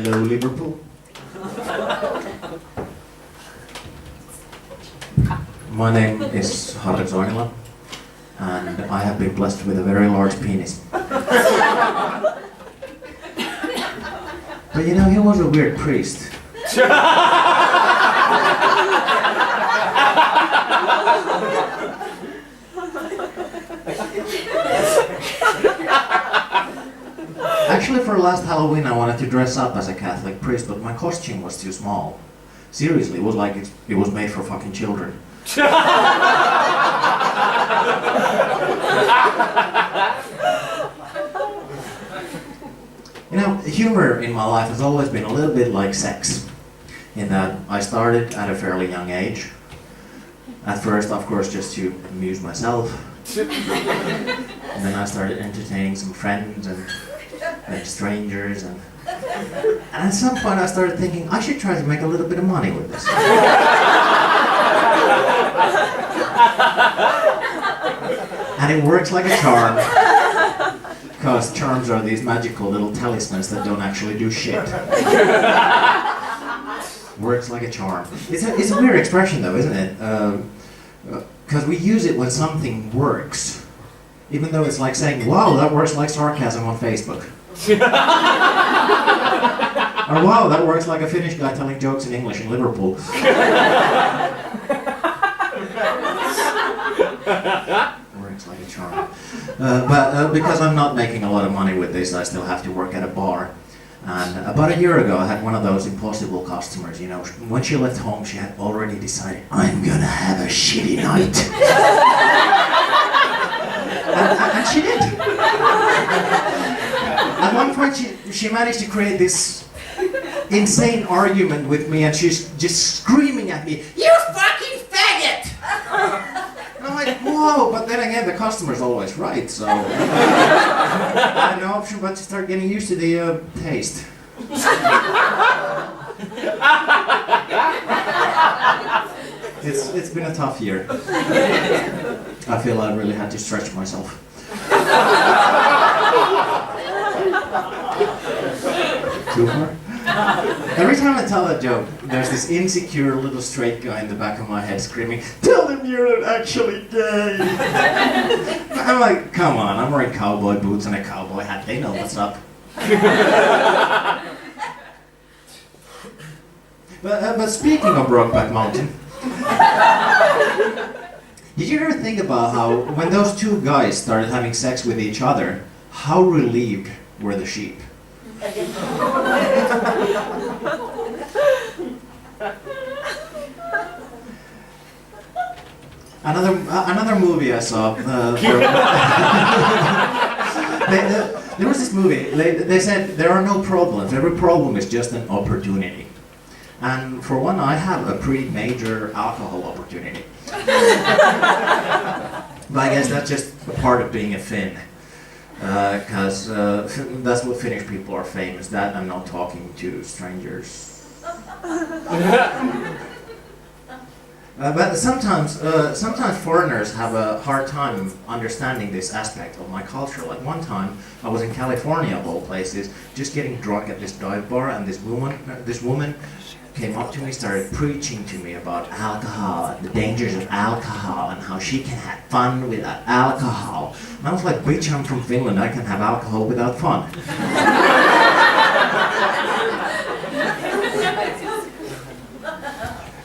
Hello, Liverpool. My name is Harri Soinila, and I have been blessed with a very large penis. But you know, he was a weird priest. Actually, for last Halloween, I wanted to dress up as a Catholic priest, but my costume was too small. Seriously, it was like it was made for fucking children. You know, humor in my life has always been a little bit like sex, in that I started at a fairly young age. At first, of course, just to amuse myself. And then I started entertaining some friends and strangers, and at some point I started thinking I should try to make a little bit of money with this. And it works like a charm, because charms are these magical little talismans that don't actually do shit. Works like a charm. It's a weird expression though, isn't it? Because we use it when something works, even though it's like saying, wow, that works like sarcasm on Facebook. Or wow, that works like a Finnish guy telling jokes in English in Liverpool. Works like a charm. But because I'm not making a lot of money with this, I still have to work at a bar. And about a year ago, I had one of those impossible customers, you know. When she left home, she had already decided, I'm gonna have a shitty night. and she did. At one point, she managed to create this insane argument with me, and she's just screaming at me, you fucking faggot! And I'm like, whoa, but then again, the customer's always right, so I had no option but to start getting used to the taste. It's been a tough year. I feel I really had to stretch myself. Too far? Every time I tell that joke, there's this insecure little straight guy in the back of my head screaming, tell them you're not actually gay! I'm like, come on, I'm wearing cowboy boots and a cowboy hat, they know what's up. But speaking of Brokeback Mountain, did you ever think about how, when those two guys started having sex with each other, how relieved were the sheep? Another movie I saw. There was this movie. They said there are no problems. Every problem is just an opportunity. And for one, I have a pretty major alcohol opportunity. But I guess that's just part of being a Finn. Because that's what Finnish people are famous. That I'm not talking to strangers. But sometimes foreigners have a hard time understanding this aspect of my culture. Like one time, I was in California, of all places, just getting drunk at this dive bar, and this woman came up to me, started preaching to me about alcohol and the dangers of alcohol and how she can have fun without alcohol. And I was like, bitch, I'm from Finland, I can have alcohol without fun.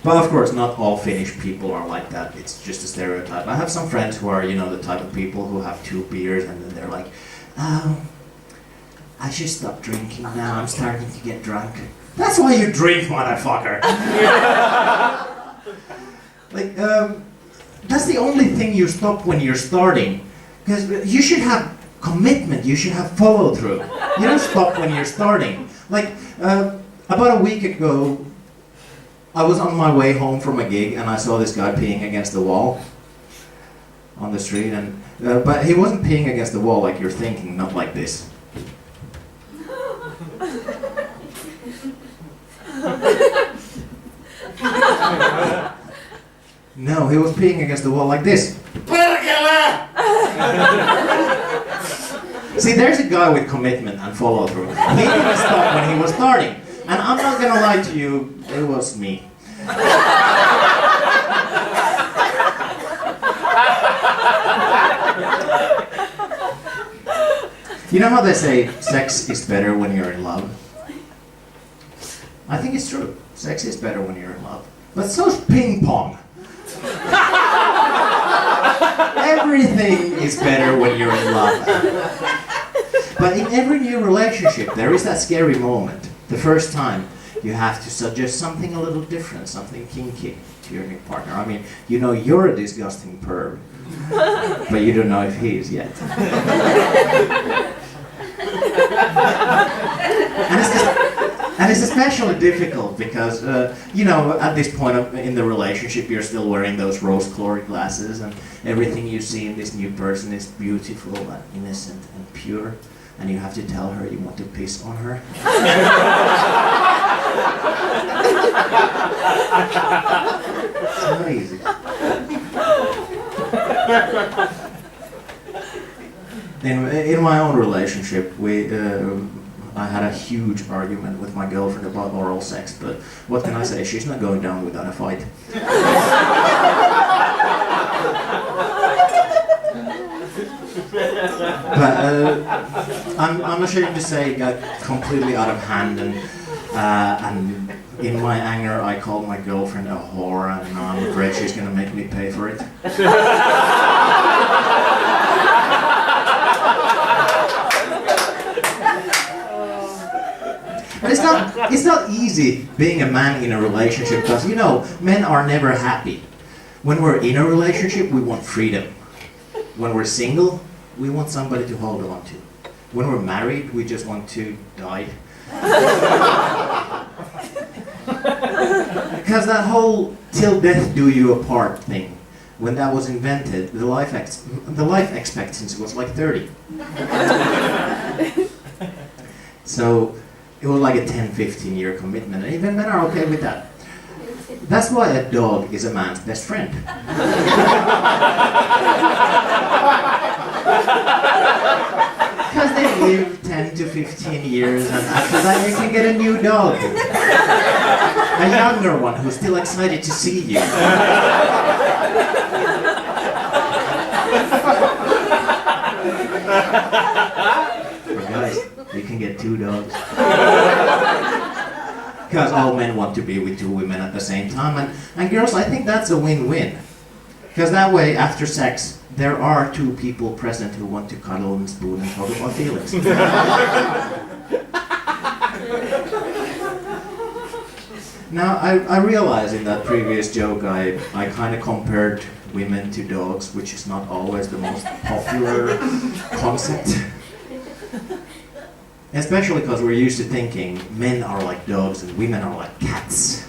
But of course, not all Finnish people are like that. It's just a stereotype. I have some friends who are, you know, the type of people who have 2 beers and then they're like, I should stop drinking now, I'm starting to get drunk. That's why you drink, motherfucker! Like, that's the only thing you stop when you're starting. Because you should have commitment, you should have follow-through. You don't stop when you're starting. Like, about a week ago, I was on my way home from a gig and I saw this guy peeing against the wall on the street, and but he wasn't peeing against the wall like you're thinking, not like this. No, he was peeing against the wall like this. See, there's a guy with commitment and follow-through. He didn't stop when he was starting. And I'm not gonna lie to you, it was me. You know how they say sex is better when you're in love? I think it's true. Sex is better when you're in love. But so's ping pong. Everything is better when you're in love. But in every new relationship, there is that scary moment. The first time you have to suggest something a little different, something kinky to your new partner. I mean, you know you're a disgusting perv, but you don't know if he is yet. And it's especially difficult because, you know, at this point in the relationship, you're still wearing those rose-colored glasses, and everything you see in this new person is beautiful and innocent and pure, and you have to tell her you want to piss on her. It's amazing. In my own relationship, I had a huge argument with my girlfriend about oral sex, but what can I say? She's not going down without a fight. But I'm ashamed to say it got completely out of hand, and in my anger I called my girlfriend a whore, and I'm afraid she's going to make me pay for it. But it's not easy being a man in a relationship, because, you know, men are never happy. When we're in a relationship, we want freedom. When we're single, we want somebody to hold on to. When we're married, we just want to die. Because that whole till death do you apart thing, when that was invented, the life expectancy was like 30. So it was like a 10-15 year commitment, and even men are okay with that. That's why a dog is a man's best friend. Because they live 10 to 15 years, and after that you can get a new dog. A younger one who's still excited to see you. Guys, you can get 2 dogs. Because all men want to be with 2 women at the same time, and girls, I think that's a win-win. Because that way, after sex, there are 2 people present who want to cuddle and spoon and talk about feelings. Now, I realize in that previous joke I kind of compared women to dogs, which is not always the most popular concept. Especially because we're used to thinking men are like dogs and women are like cats.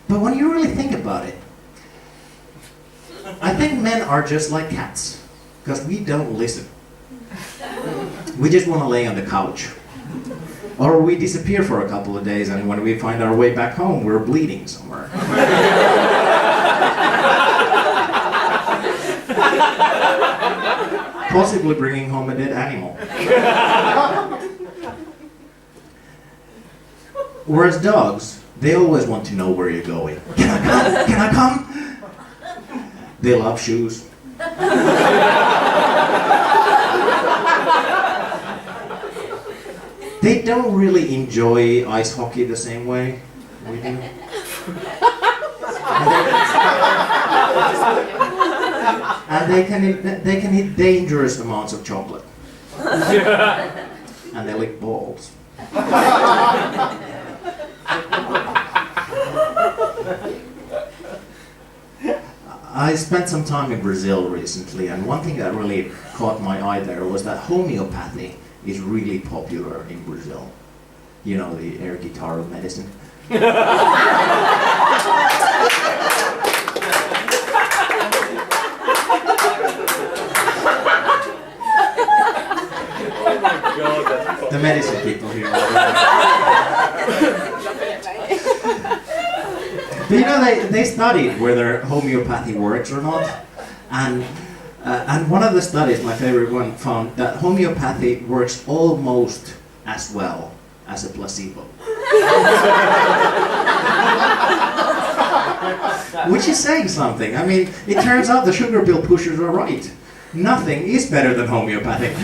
But when you really think about it, I think men are just like cats, because we don't listen. We just want to lay on the couch. Or we disappear for a couple of days, and when we find our way back home, we're bleeding somewhere. Possibly bringing home a dead animal. Whereas dogs, they always want to know where you're going. Can I come? Can I come? They love shoes. They don't really enjoy ice hockey the same way we do. And they can eat dangerous amounts of chocolate. And they lick balls. I spent some time in Brazil recently, and one thing that really caught my eye there was that homeopathy is really popular in Brazil. You know, the air guitar of medicine. The medicine people here. But you know, they studied whether homeopathy works or not, and one of the studies, my favorite one, found that homeopathy works almost as well as a placebo. Which is saying something. I mean, it turns out the sugar pill pushers are right. Nothing is better than homeopathic.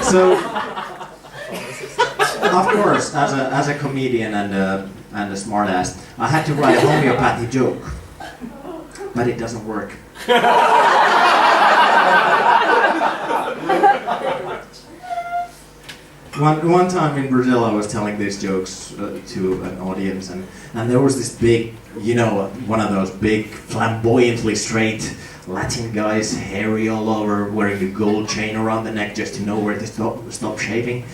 So, of course, as a comedian and a smartass, I had to write a homeopathy joke, but it doesn't work. One time in Brazil, I was telling these jokes to an audience, and there was this big, one of those big, flamboyantly straight Latin guys, hairy all over, wearing a gold chain around the neck just to know where to stop shaving.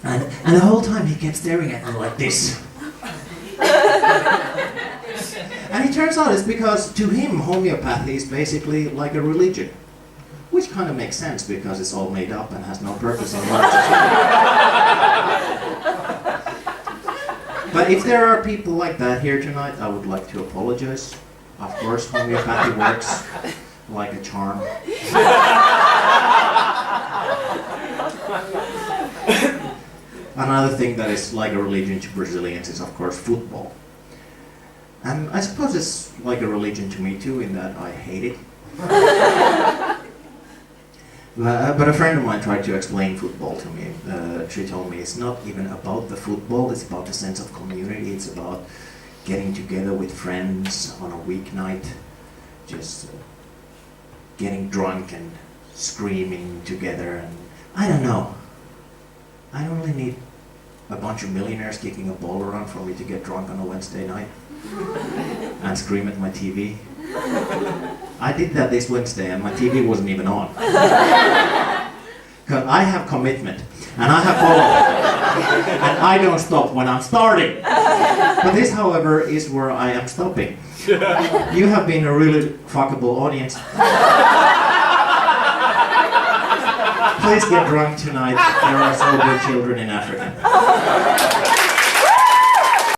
And the whole time he kept staring at me like this. And it turns out it's because to him homeopathy is basically like a religion. Which kind of makes sense because it's all made up and has no purpose in life. But if there are people like that here tonight, I would like to apologize. Of course, homeopathy works like a charm. Another thing that is like a religion to Brazilians is, of course, football. And I suppose it's like a religion to me too, in that I hate it. But a friend of mine tried to explain football to me. She told me it's not even about the football, it's about the sense of community, it's about getting together with friends on a weeknight, just getting drunk and screaming together, and I don't know. I don't really need a bunch of millionaires kicking a ball around for me to get drunk on a Wednesday night and scream at my TV. I did that this Wednesday and my TV wasn't even on. Because I have commitment and I have follow-up and I don't stop when I'm starting. But this, however, is where I am stopping. You have been a really fuckable audience. Please get drunk tonight. There are so good children in Africa.